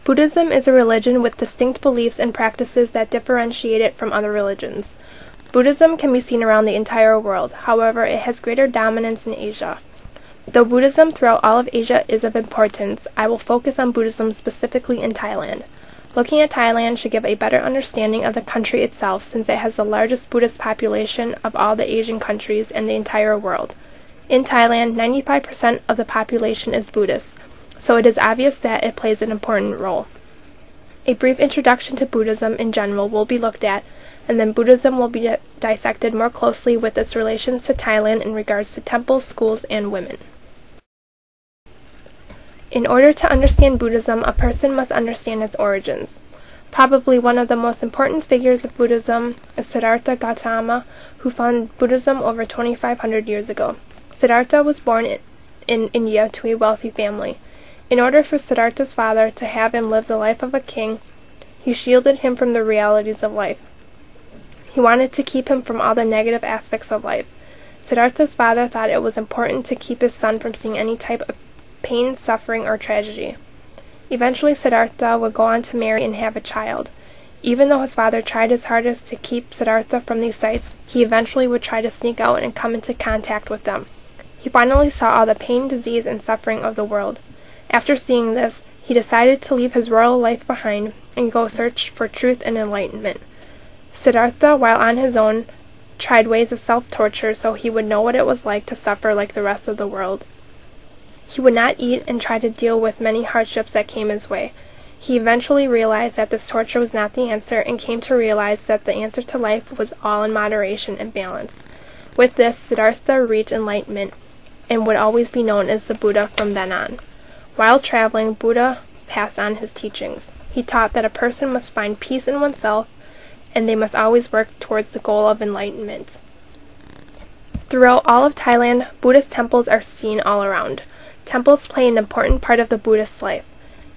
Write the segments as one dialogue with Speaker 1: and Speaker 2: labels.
Speaker 1: Buddhism is a religion with distinct beliefs and practices that differentiate it from other religions. Buddhism can be seen around the entire world, however, it has greater dominance in Asia. Though Buddhism throughout all of Asia is of importance, I will focus on Buddhism specifically in Thailand. Looking at Thailand should give a better understanding of the country itself since it has the largest Buddhist population of all the Asian countries and the entire world. In Thailand, 95% of the population is Buddhist, so it is obvious that it plays an important role. A brief introduction to Buddhism in general will be looked at, and then Buddhism will be dissected more closely with its relations to Thailand in regards to temples, schools, and women. In order to understand Buddhism, a person must understand its origins. Probably one of the most important figures of Buddhism is Siddhartha Gautama, who founded Buddhism over 2,500 years ago. Siddhartha was born in India to a wealthy family. In order for Siddhartha's father to have him live the life of a king, he shielded him from the realities of life. He wanted to keep him from all the negative aspects of life. Siddhartha's father thought it was important to keep his son from seeing any type of pain, suffering, or tragedy. Eventually, Siddhartha would go on to marry and have a child. Even though his father tried his hardest to keep Siddhartha from these sights, he eventually would try to sneak out and come into contact with them. He finally saw all the pain, disease, and suffering of the world. After seeing this, he decided to leave his royal life behind and go search for truth and enlightenment. Siddhartha, while on his own, tried ways of self-torture so he would know what it was like to suffer like the rest of the world. He would not eat and try to deal with many hardships that came his way. He eventually realized that this torture was not the answer and came to realize that the answer to life was all in moderation and balance. With this, Siddhartha reached enlightenment and would always be known as the Buddha from then on. While traveling, Buddha passed on his teachings. He taught that a person must find peace in oneself and they must always work towards the goal of enlightenment. Throughout all of Thailand, Buddhist temples are seen all around. Temples play an important part of the Buddhist life.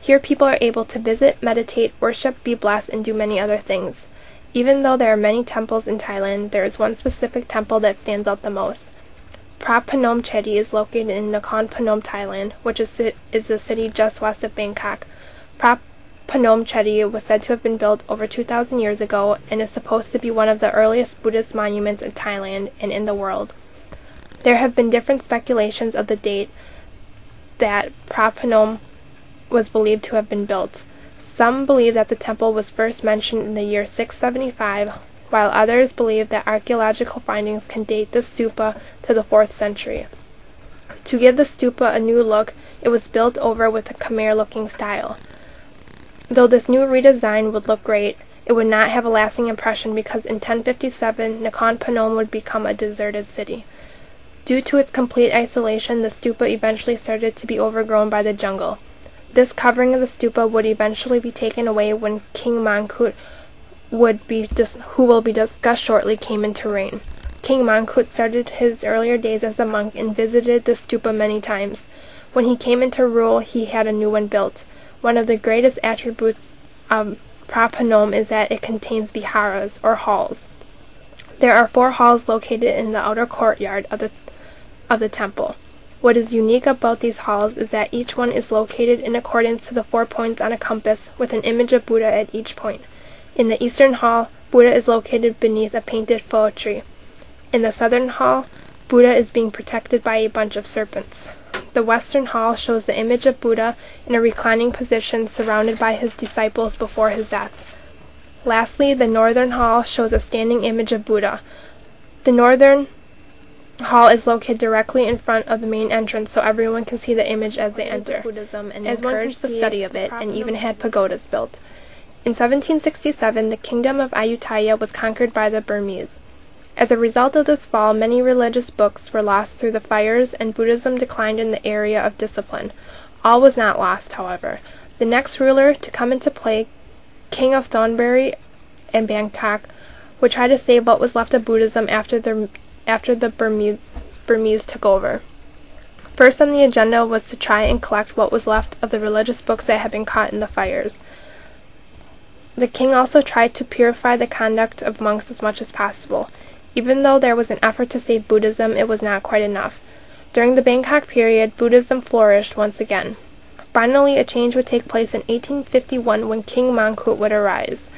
Speaker 1: Here people are able to visit, meditate, worship, be blessed, and do many other things. Even though there are many temples in Thailand, there is one specific temple that stands out the most. Pathom Chedi is located in Nakhon Phanom, Thailand, which is a city just west of Bangkok. Pathom Chedi was said to have been built over 2,000 years ago and is supposed to be one of the earliest Buddhist monuments in Thailand and in the world. There have been different speculations of the date that Pathom was believed to have been built. Some believe that the temple was first mentioned in the year 675, while others believe that archaeological findings can date the stupa to the 4th century. To give the stupa a new look, it was built over with a Khmer-looking style. Though this new redesign would look great, it would not have a lasting impression because in 1057, Nakhon Phanom would become a deserted city. Due to its complete isolation, the stupa eventually started to be overgrown by the jungle. This covering of the stupa would eventually be taken away when King Mongkut, who will be discussed shortly, came into reign. King Mongkut started his earlier days as a monk and visited the stupa many times. When he came into rule, he had a new one built. One of the greatest attributes of Phra Phanom is that it contains viharas, or halls. There are 4 halls located in the outer courtyard of the temple. What is unique about these halls is that each one is located in accordance to the 4 points on a compass with an image of Buddha at each point. In the eastern hall, Buddha is located beneath a painted pho tree. In the southern hall, Buddha is being protected by a bunch of serpents. The western hall shows the image of Buddha in a reclining position surrounded by his disciples before his death. Lastly, the northern hall shows a standing image of Buddha. The northern hall is located directly in front of the main entrance so everyone can see the image as they enter. Buddhism and encouraged the study of it and even had pagodas built. In 1767, the kingdom of Ayutthaya was conquered by the Burmese. As a result of this fall, many religious books were lost through the fires and Buddhism declined in the area of discipline. All was not lost, however. The next ruler to come into play, King of Thonburi and Bangkok, would try to save what was left of Buddhism after the Burmese took over. First on the agenda was to try and collect what was left of the religious books that had been caught in the fires. The king also tried to purify the conduct of monks as much as possible. Even though there was an effort to save Buddhism, it was not quite enough. During the Bangkok period, Buddhism flourished once again. Finally, a change would take place in 1851 when King Mongkut would arise.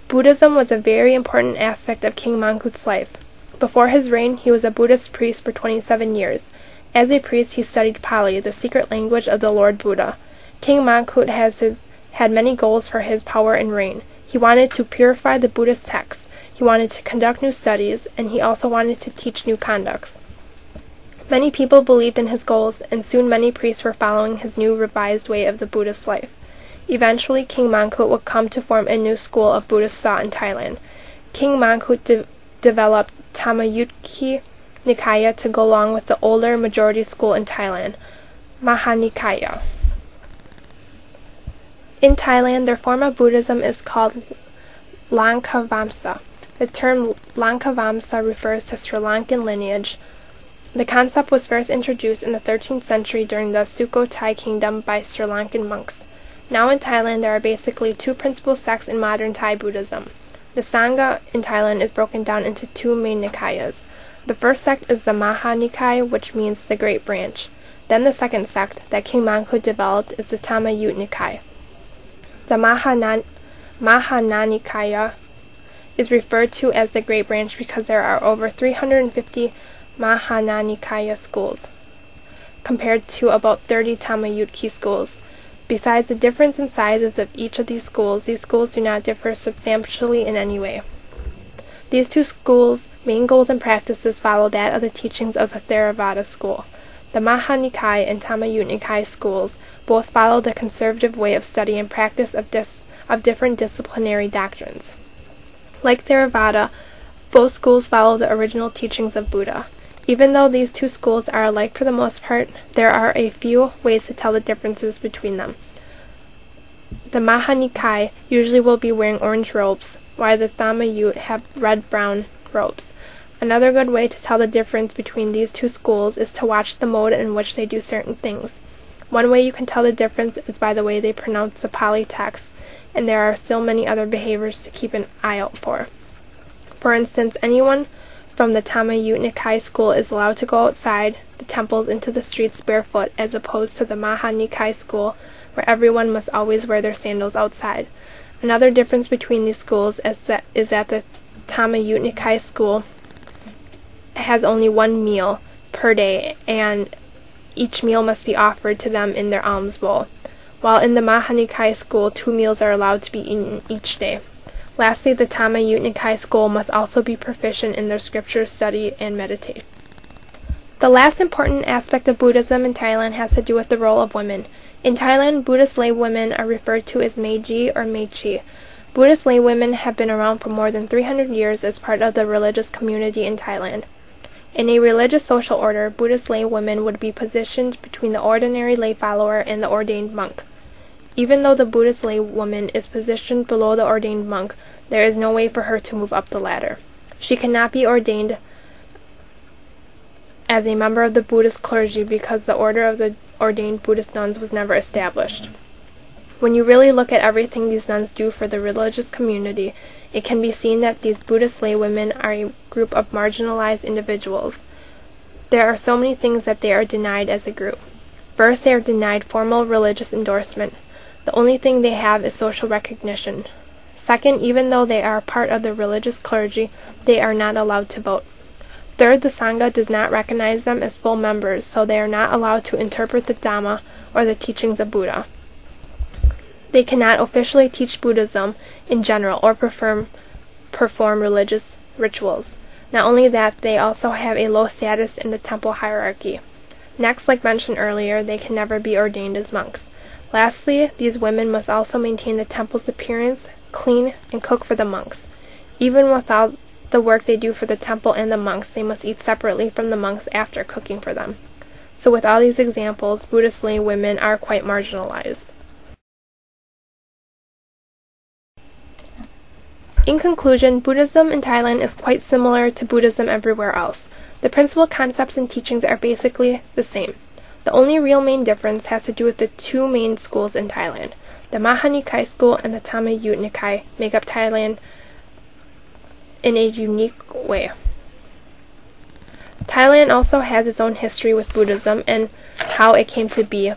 Speaker 1: Buddhism was a very important aspect of King Mongkut's life. Before his reign, he was a Buddhist priest for 27 years. As a priest, he studied Pali, the secret language of the Lord Buddha. King Mongkut had many goals for his power and reign. He wanted to purify the Buddhist texts, he wanted to conduct new studies, and he also wanted to teach new conducts. Many people believed in his goals, and soon many priests were following his new revised way of the Buddhist life. Eventually, King Mongkut would come to form a new school of Buddhist thought in Thailand. King Mongkut developed Thammayut Nikai to go along with the older majority school in Thailand, Nikaya. In Thailand, their form of Buddhism is called Lankavamsa. The term Lankavamsa refers to Sri Lankan lineage. The concept was first introduced in the 13th century during the Sukhothai kingdom by Sri Lankan monks. Now in Thailand, there are basically two principal sects in modern Thai Buddhism. The Sangha in Thailand is broken down into two main Nikayas. The first sect is the Mae Chi, which means the Great Branch. Then the second sect that King Mongkut developed is the Thammayut Nikai. The Nikaya is referred to as the Great Branch because there are over 350 Nikaya schools, compared to about 30 Thammayut schools. Besides the difference in sizes of each of these schools do not differ substantially in any way. These two schools' main goals and practices follow that of the teachings of the Theravada school. The Mae Nikai and Thammayut Nikai schools both follow the conservative way of study and practice of different disciplinary doctrines. Like Theravada, both schools follow the original teachings of Buddha. Even though these two schools are alike for the most part, there are a few ways to tell the differences between them. The Mae Nikai usually will be wearing orange robes, while the Thammayut have red-brown robes. Another good way to tell the difference between these two schools is to watch the mode in which they do certain things. One way you can tell the difference is by the way they pronounce the Pali text, and there are still many other behaviors to keep an eye out for. For instance, anyone from the Thammayut Nikai school is allowed to go outside the temples into the streets barefoot, as opposed to the Mae Nikai school, where everyone must always wear their sandals outside. Another difference between these schools is that the Thammayut Nikai school has only one meal per day, and each meal must be offered to them in their alms bowl, while in the Mae Nikai school 2 meals are allowed to be eaten each day. Lastly, the Thammayut Nikai school must also be proficient in their scripture study and meditate. The last important aspect of Buddhism in Thailand has to do with the role of women. In Thailand, Buddhist lay women are referred to as Mae Ji or Mae Chi. Buddhist lay women have been around for more than 300 years as part of the religious community in Thailand. In a religious social order, Buddhist lay women would be positioned between the ordinary lay follower and the ordained monk. Even though the Buddhist lay woman is positioned below the ordained monk, there is no way for her to move up the ladder. She cannot be ordained as a member of the Buddhist clergy because the order of the ordained Buddhist nuns was never established. When you really look at everything these nuns do for the religious community, it can be seen that these Buddhist lay women are a group of marginalized individuals. There are so many things that they are denied as a group. First, they are denied formal religious endorsement. The only thing they have is social recognition. Second, even though they are part of the religious clergy, they are not allowed to vote. Third, the Sangha does not recognize them as full members, so they are not allowed to interpret the Dhamma or the teachings of Buddha. They cannot officially teach Buddhism in general or perform religious rituals. Not only that, they also have a low status in the temple hierarchy. Next, like mentioned earlier, they can never be ordained as monks. Lastly, these women must also maintain the temple's appearance, clean, and cook for the monks. Even without the work they do for the temple and the monks, they must eat separately from the monks after cooking for them. So with all these examples, Buddhist lay women are quite marginalized. In conclusion, Buddhism in Thailand is quite similar to Buddhism everywhere else. The principal concepts and teachings are basically the same. The only real main difference has to do with the two main schools in Thailand. The Mae Nikai school and the Thammayut Nikai make up Thailand in a unique way. Thailand also has its own history with Buddhism and how it came to be.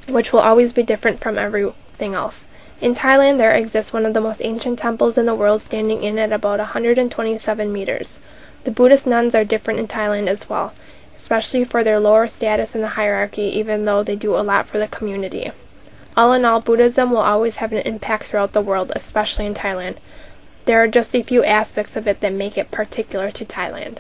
Speaker 1: which will always be different from everything else. In Thailand, there exists one of the most ancient temples in the world, standing in at about 127 meters. The Buddhist nuns are different in Thailand as well, especially for their lower status in the hierarchy, even though they do a lot for the community. All in all, Buddhism will always have an impact throughout the world, especially in Thailand. There are just a few aspects of it that make it particular to Thailand.